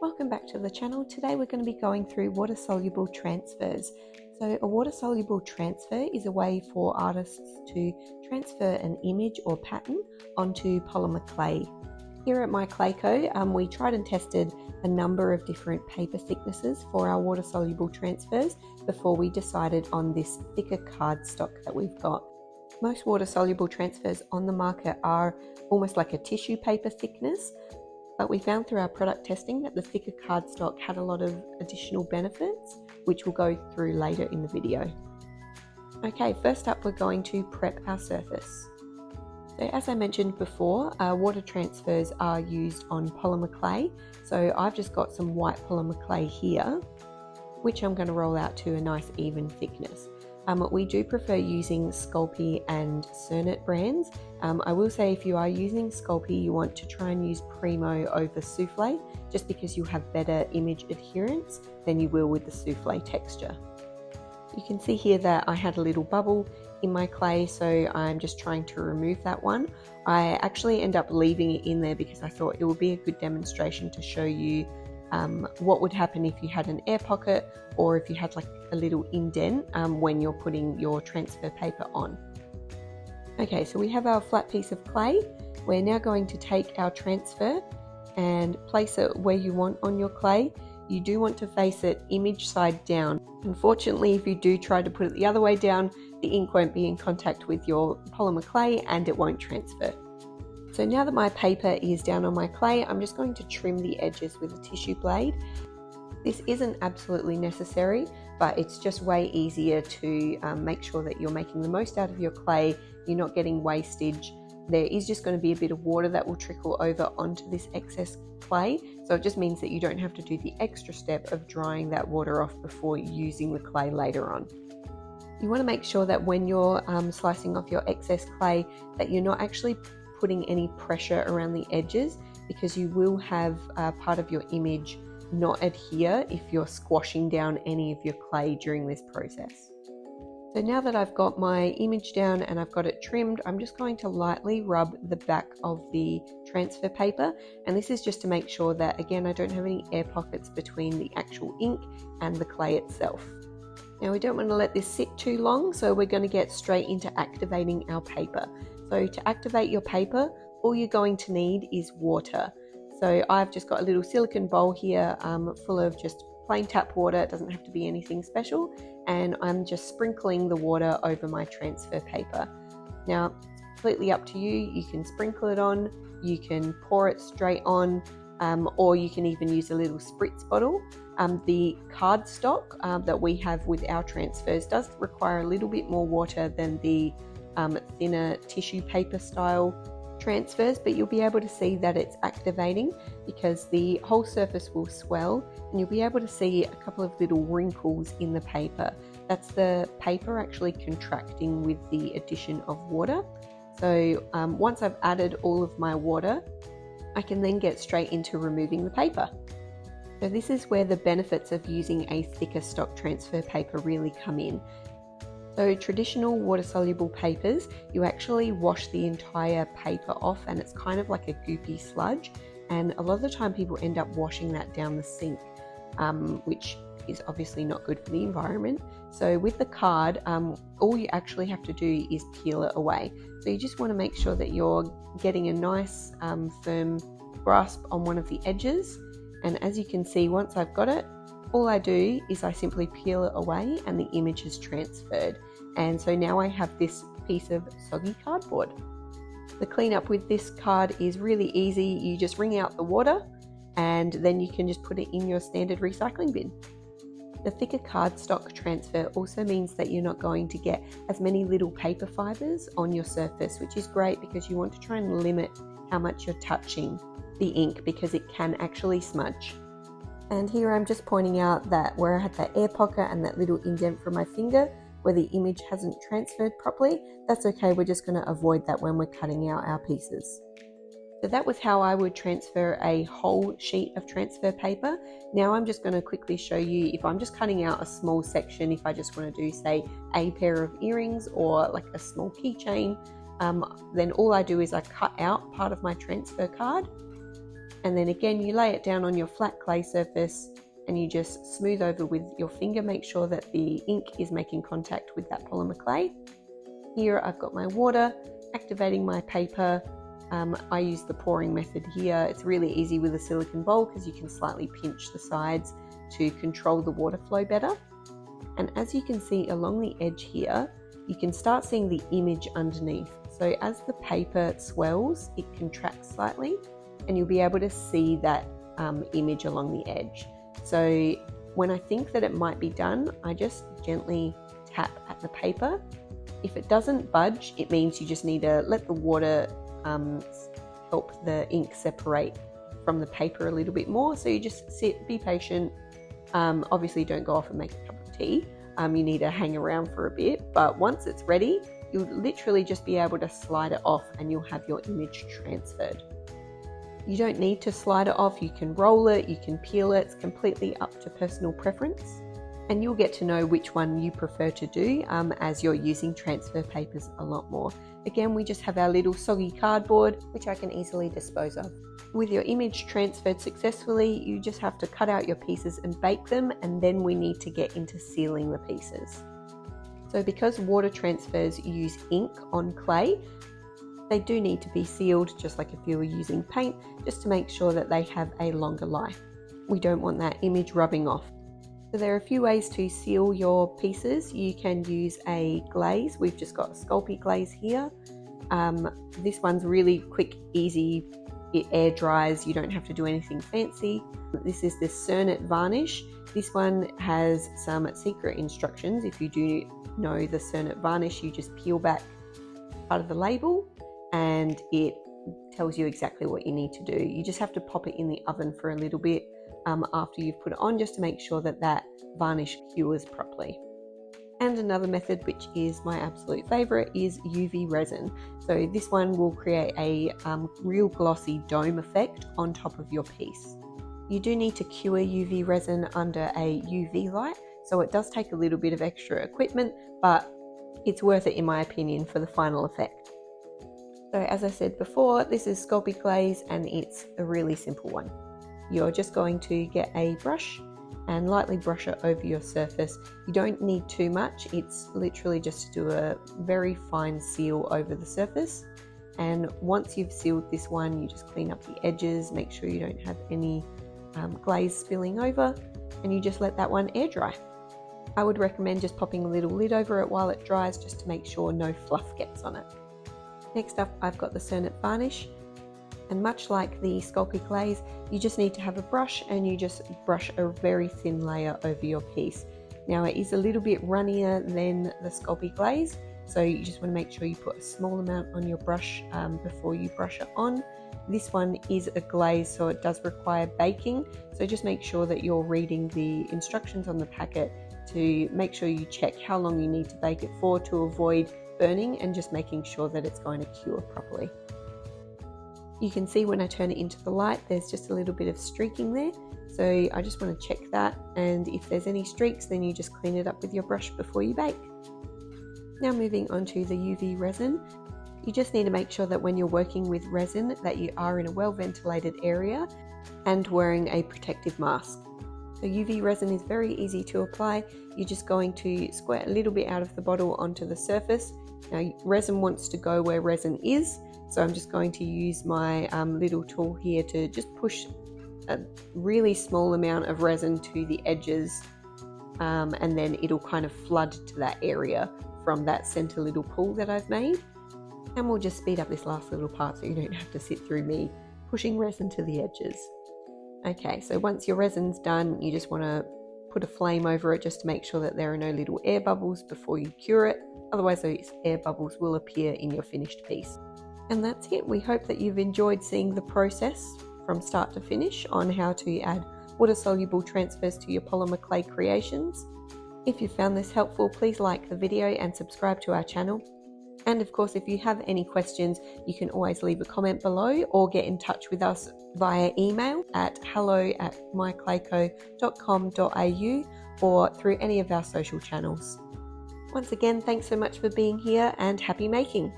Welcome back to the channel. Today we're going to be going through water soluble transfers. So a water soluble transfer is a way for artists to transfer an image or pattern onto polymer clay. Here at MyClayCo, we tried and tested a number of different paper thicknesses for our water soluble transfers before we decided on this thicker cardstock that we've got. Most water soluble transfers on the market are almost like a tissue paper thickness, but we found through our product testing that the thicker cardstock had a lot of additional benefits, which we'll go through later in the video. Okay, first up we're going to prep our surface. So as I mentioned before, water transfers are used on polymer clay. So I've just got some white polymer clay here, which I'm going to roll out to a nice even thickness. We do prefer using Sculpey and Cernit brands. I will say if you are using Sculpey, you want to try and use Primo over Souffle, just because you'll have better image adherence than you will with the Souffle texture. You can see here that I had a little bubble in my clay, so I'm just trying to remove that one. I actually end up leaving it in there because I thought it would be a good demonstration to show you what would happen if you had an air pocket or if you had like a little indent when you're putting your transfer paper on. Okay, so we have our flat piece of clay. We're now going to take our transfer and place it where you want on your clay. You do want to face it image side down. Unfortunately, if you do try to put it the other way down, the ink won't be in contact with your polymer clay and it won't transfer. So now that my paper is down on my clay, I'm just going to trim the edges with a tissue blade. This isn't absolutely necessary, but it's just way easier to make sure that you're making the most out of your clay, you're not getting wastage. There is just going to be a bit of water that will trickle over onto this excess clay, so it just means that you don't have to do the extra step of drying that water off before using the clay later on. You want to make sure that when you're slicing off your excess clay that you're not actually putting any pressure around the edges, because you will have part of your image not adhere if you're squashing down any of your clay during this process. So now that I've got my image down and I've got it trimmed, I'm just going to lightly rub the back of the transfer paper, and this is just to make sure that, again, I don't have any air pockets between the actual ink and the clay itself. Now we don't want to let this sit too long, so we're going to get straight into activating our paper. So to activate your paper, all you're going to need is water. So I've just got a little silicone bowl here full of just plain tap water. It doesn't have to be anything special, and I'm just sprinkling the water over my transfer paper. Now it's completely up to you. You can sprinkle it on, you can pour it straight on, or you can even use a little spritz bottle. The cardstock that we have with our transfers does require a little bit more water than the thinner tissue paper style transfers, but you'll be able to see that it's activating because the whole surface will swell and you'll be able to see a couple of little wrinkles in the paper. That's the paper actually contracting with the addition of water. So once I've added all of my water, I can then get straight into removing the paper. So this is where the benefits of using a thicker stock transfer paper really come in. So traditional water-soluble papers, you actually wash the entire paper off and it's kind of like a goopy sludge, and a lot of the time people end up washing that down the sink, which is obviously not good for the environment. So with the card, all you actually have to do is peel it away. So you just want to make sure that you're getting a nice firm grasp on one of the edges, and as you can see, once I've got it, all I do is I simply peel it away and the image is transferred. And so now I have this piece of soggy cardboard. The cleanup with this card is really easy. You just wring out the water and then you can just put it in your standard recycling bin. The thicker cardstock transfer also means that you're not going to get as many little paper fibers on your surface, which is great because you want to try and limit how much you're touching the ink because it can actually smudge. And here I'm just pointing out that where I had that air pocket and that little indent from my finger where the image hasn't transferred properly, that's okay, we're just going to avoid that when we're cutting out our pieces. So that was how I would transfer a whole sheet of transfer paper. Now I'm just going to quickly show you if I'm just cutting out a small section, if I just want to do, say, a pair of earrings or like a small keychain, then all I do is I cut out part of my transfer card And then again, you lay it down on your flat clay surface and you just smooth over with your finger. Make sure that the ink is making contact with that polymer clay. Here I've got my water, activating my paper. I use the pouring method here. It's really easy with a silicone bowl because you can slightly pinch the sides to control the water flow better. And as you can see along the edge here, you can start seeing the image underneath. So as the paper swells, it contracts slightly and you'll be able to see that image along the edge. So when I think that it might be done, I just gently tap at the paper. If it doesn't budge, it means you just need to let the water help the ink separate from the paper a little bit more. So you just sit, be patient. Obviously don't go off and make a cup of tea. You need to hang around for a bit, but once it's ready, you'll literally just be able to slide it off and you'll have your image transferred. You don't need to slide it off. You can roll it, you can peel it. It's completely up to personal preference. And you'll get to know which one you prefer to do as you're using transfer papers a lot more. Again, we just have our little soggy cardboard, which I can easily dispose of. With your image transferred successfully, you just have to cut out your pieces and bake them, and then we need to get into sealing the pieces. So because water transfers use ink on clay, they do need to be sealed just like if you were using paint, just to make sure that they have a longer life. We don't want that image rubbing off. So there are a few ways to seal your pieces. You can use a glaze. We've just got a Sculpey glaze here. This one's really quick, easy. It air dries. You don't have to do anything fancy. This is the Cernit varnish. This one has some secret instructions. If you do know the Cernit varnish, you just peel back part of the label and it tells you exactly what you need to do. You just have to pop it in the oven for a little bit after you've put it on, just to make sure that that varnish cures properly. And another method, which is my absolute favorite, is UV resin. So this one will create a real glossy dome effect on top of your piece. You do need to cure UV resin under a UV light, so it does take a little bit of extra equipment, but it's worth it in my opinion for the final effect. So as I said before, this is Sculpey glaze and it's a really simple one. You're just going to get a brush and lightly brush it over your surface. You don't need too much. It's literally just to do a very fine seal over the surface. And once you've sealed this one, you just clean up the edges, make sure you don't have any glaze spilling over, and you just let that one air dry. I would recommend just popping a little lid over it while it dries, just to make sure no fluff gets on it. Next up, I've got the Cernit varnish. And much like the Sculpey glaze, you just need to have a brush and you just brush a very thin layer over your piece. Now it is a little bit runnier than the Sculpey glaze, so you just want to make sure you put a small amount on your brush before you brush it on. This one is a glaze, so it does require baking, so just make sure that you're reading the instructions on the packet to make sure you check how long you need to bake it for to avoid burning, and just making sure that it's going to cure properly. You can see when I turn it into the light, there's just a little bit of streaking there. So I just want to check that. And if there's any streaks, then you just clean it up with your brush before you bake. Now moving on to the UV resin. You just need to make sure that when you're working with resin that you are in a well ventilated area and wearing a protective mask. So UV resin is very easy to apply. You're just going to squirt a little bit out of the bottle onto the surface. Now resin wants to go where resin is. So I'm just going to use my little tool here to just push a really small amount of resin to the edges, and then it'll kind of flood to that area from that center little pool that I've made. And we'll just speed up this last little part so you don't have to sit through me pushing resin to the edges. Okay, so once your resin's done, you just want to put a flame over it just to make sure that there are no little air bubbles before you cure it. Otherwise those air bubbles will appear in your finished piece. And that's it. We hope that you've enjoyed seeing the process from start to finish on how to add water-soluble transfers to your polymer clay creations. If you found this helpful, please like the video and subscribe to our channel. And of course, if you have any questions, you can always leave a comment below or get in touch with us via email at hello@myclayco.com.au or through any of our social channels. Once again, thanks so much for being here and happy making!